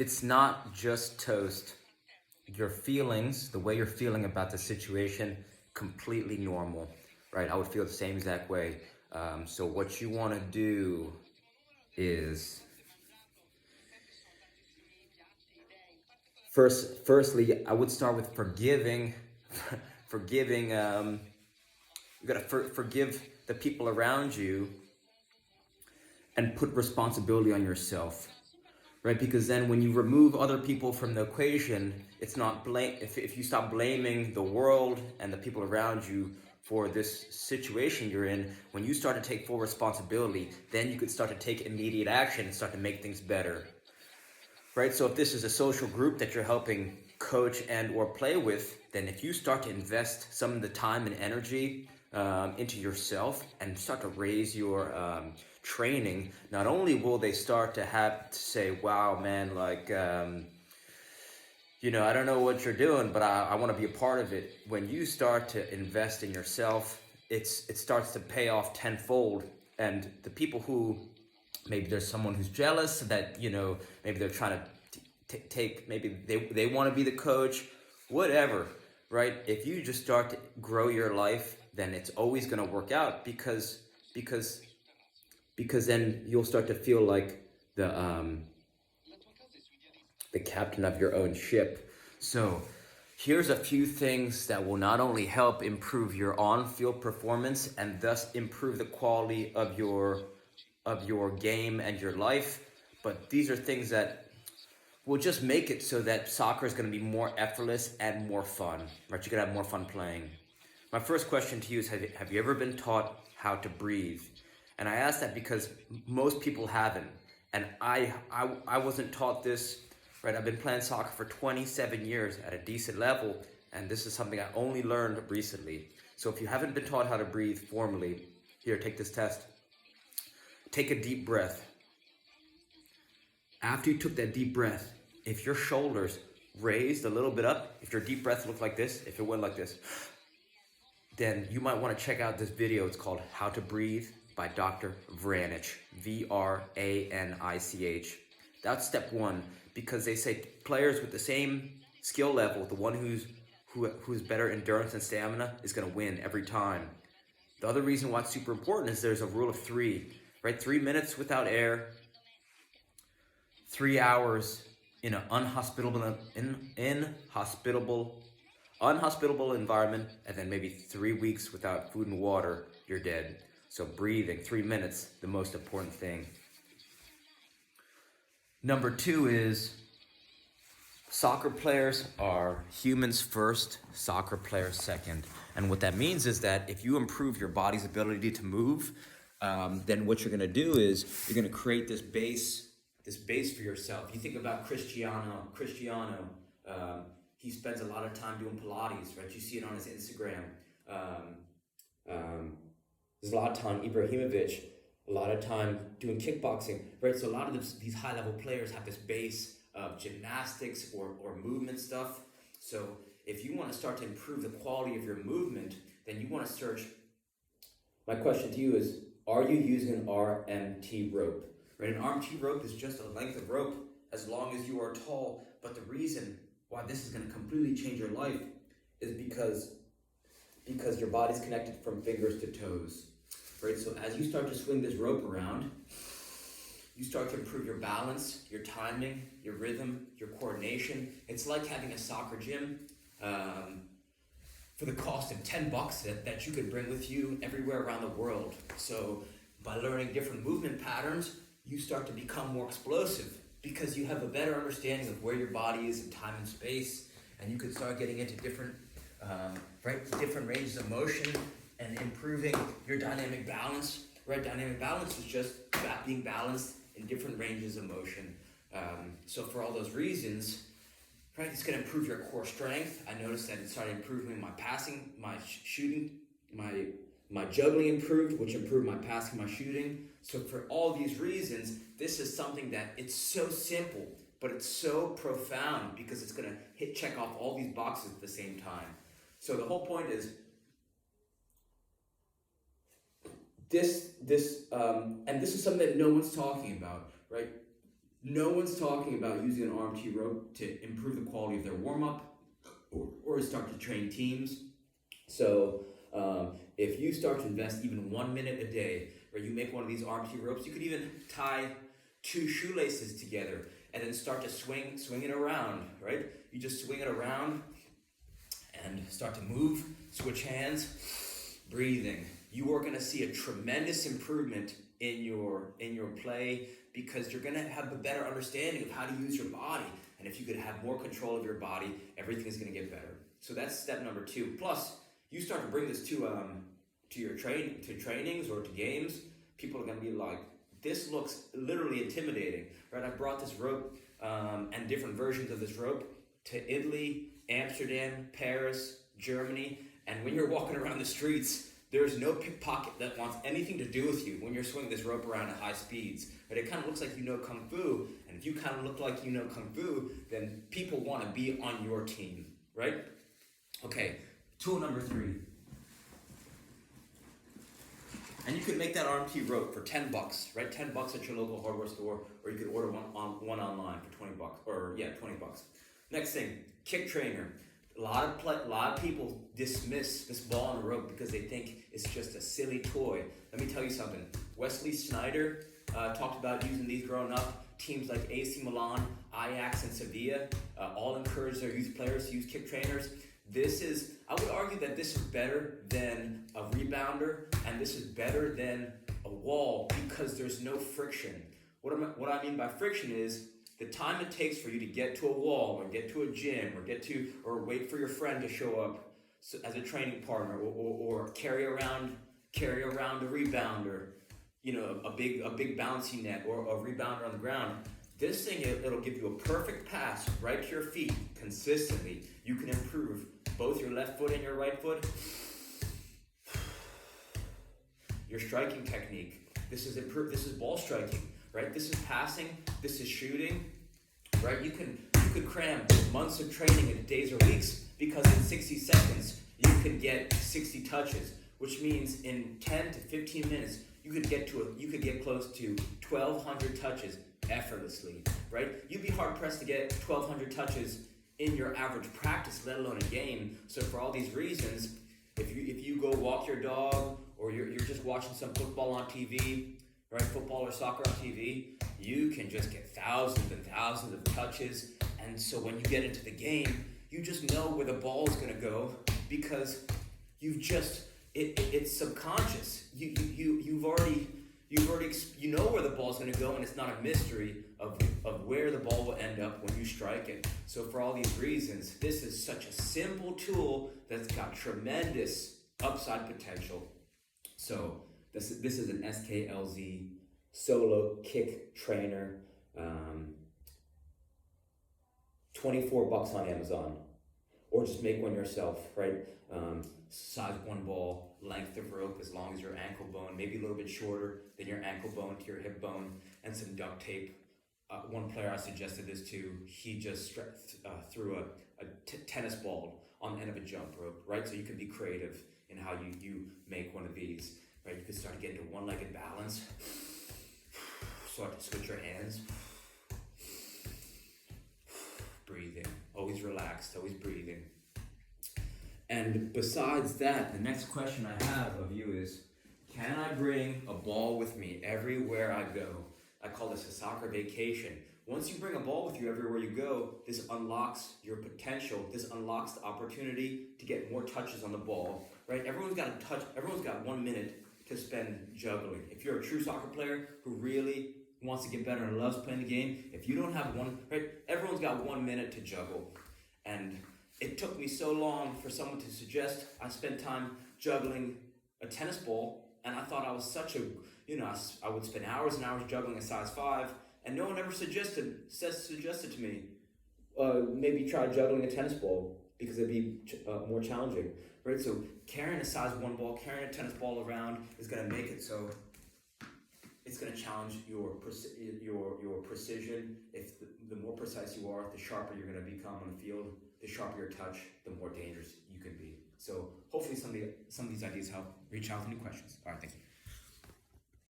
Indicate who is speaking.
Speaker 1: it's not just toast. Your feelings, the way you're feeling about the situation, completely normal, right? I would feel the same exact way. So what you want to do is firstly, I would start with forgiving, forgiving. You gotta forgive the people around you and put responsibility on yourself, right? Because then when you remove other people from the equation, it's not blame. If you stop blaming the world and the people around you for this situation you're in, when you start to take full responsibility, then you could start to take immediate action and start to make things better, right? So if this is a social group that you're helping coach and or play with, then if you start to invest some of the time and energy into yourself and start to raise your training, not only will they start to have to say, wow, man, like, I don't know what you're doing, but I want to be a part of it. When you start to invest in yourself, it starts to pay off tenfold. And the people who, maybe there's someone who's jealous that, maybe they're trying to take, maybe they want to be the coach, whatever, right? If you just start to grow your life, then it's always going to work out because then you'll start to feel like the captain of your own ship. So here's a few things that will not only help improve your on-field performance and thus improve the quality of your game and your life, but these are things that will just make it so that soccer is going to be more effortless and more fun, right? You're going to have more fun playing. My first question to you is, have you ever been taught how to breathe? And I ask that because most people haven't. And I wasn't taught this, right? I've been playing soccer for 27 years at a decent level, and this is something I only learned recently. So if you haven't been taught how to breathe formally, here, take this test. Take a deep breath. After you took that deep breath, if your shoulders raised a little bit up, if your deep breath looked like this, if it went like this, then you might want to check out this video. It's called How to Breathe by Dr. Vranich, Vranich. That's step one, because they say players with the same skill level, the one who's better endurance and stamina, is going to win every time. The other reason why it's super important is there's a rule of three, right? 3 minutes without air, 3 hours in an unhospitable environment, and then maybe 3 weeks without food and water, you're dead. So breathing, 3 minutes, the most important thing. Number two is soccer players are humans first, soccer players second. And what that means is that if you improve your body's ability to move, then what you're going to do is you're going to create this base for yourself. You think about Cristiano. He spends a lot of time doing Pilates, right? You see it on his Instagram. Zlatan Ibrahimovic, a lot of time doing kickboxing, right? So a lot of these high-level players have this base of gymnastics or movement stuff. So if you want to start to improve the quality of your movement, then you want to search. My question to you is, are you using an RMT rope? Right? An RMT rope is just a length of rope as long as you are tall. But the reason why this is going to completely change your life is because your body's connected from fingers to toes. Right? So as you start to swing this rope around, you start to improve your balance, your timing, your rhythm, your coordination. It's like having a soccer gym for the cost of $10 that you could bring with you everywhere around the world. So by learning different movement patterns, you start to become more explosive because you have a better understanding of where your body is in time and space, and you can start getting into different ranges of motion and improving your dynamic balance. Right, dynamic balance is just being balanced in different ranges of motion. So for all those reasons, right, it's going to improve your core strength. I noticed that it started improving my passing, my shooting, my juggling improved, which improved my passing, my shooting. So for all these reasons, this is something that it's so simple, but it's so profound because it's going to check off all these boxes at the same time. So the whole point is this is something that no one's talking about, right? No one's talking about using an RMT rope to improve the quality of their warm-up or start to train teams. So if you start to invest even 1 minute a day, where you make one of these RMT ropes, you could even tie 2 shoelaces together and then start to swing it around, right? You just swing it around and start to move, switch hands, breathing. You are going to see a tremendous improvement in your play, because you're going to have a better understanding of how to use your body. And if you could have more control of your body, everything is going to get better. So that's step number 2. Plus, you start to bring this to your trainings or to games. People are going to be like, this looks literally intimidating, right? I brought this rope and different versions of this rope to Italy, Amsterdam, Paris, Germany, and when you're walking around the streets, there's no pickpocket that wants anything to do with you when you're swinging this rope around at high speeds. But it kind of looks like you know Kung Fu, and if you kind of look like you know Kung Fu, then people want to be on your team, right? Okay, tool number 3. And you could make that RMT rope for $10, right? $10 at your local hardware store, or you could order one online for $20, or yeah, $20. Next thing, kick trainer. A lot of people dismiss this ball and rope because they think it's just a silly toy. Let me tell you something. Wesley Sneijder talked about using these growing up. Teams like AC Milan, Ajax, and Sevilla all encourage their youth players to use kick trainers. I would argue that this is better than a rebounder, and this is better than a wall because there's no friction. What I mean by friction is the time it takes for you to get to a wall or get to a gym or wait for your friend to show up as a training partner or carry around a rebounder, a big bouncy net or a rebounder on the ground. This thing, it'll give you a perfect pass right to your feet consistently. You can improve both your left foot and your right foot. Your striking technique. This is ball striking, right? This is passing, this is shooting, right? You could cram months of training into days or weeks, because in 60 seconds you can get 60 touches, which means in 10 to 15 minutes you could get close to 1,200 touches effortlessly, right? You'd be hard pressed to get 1,200 touches in your average practice, let alone a game. So for all these reasons, if you go walk your dog, or you're just watching some football on TV, right? Football or soccer on TV, you can just get thousands and thousands of touches. And so when you get into the game, you just know where the ball is going to go, because it's subconscious. You know where the ball is going to go, and it's not a mystery of where the ball will end up when you strike it. So for all these reasons, this is such a simple tool that's got tremendous upside potential. So this is an SKLZ solo kick trainer, $24 on Amazon, or just make one yourself, right? Size 1 ball, length of rope as long as your ankle bone, maybe a little bit shorter than your ankle bone to your hip bone, and some duct tape. One player I suggested this to, he just threw a tennis ball on the end of a jump rope, right? So you can be creative in how you make one of these, right? You can start to get into one-legged balance, start to switch your hands, breathing, always relaxed, always breathing. And besides that, the next question I have of you is, can I bring a ball with me everywhere I go? I call this a soccer vacation. Once you bring a ball with you everywhere you go, this unlocks your potential. This unlocks the opportunity to get more touches on the ball, right? Everyone's got 1 minute to spend juggling. If you're a true soccer player who really wants to get better and loves playing the game, if you don't have one, right? Everyone's got 1 minute to juggle. And it took me so long for someone to suggest I spend time juggling a tennis ball, and I thought I was such a, I would spend hours and hours juggling a size 5, and no one ever suggested to me, maybe try juggling a tennis ball, because it'd be more challenging, right? So carrying a size 1 ball, carrying a tennis ball around is going to make it so it's going to challenge your precision. If the more precise you are, the sharper you're going to become on the field. The sharper your touch, the more dangerous you can be. So hopefully some of these ideas help. Reach out with any questions. All right, thank you.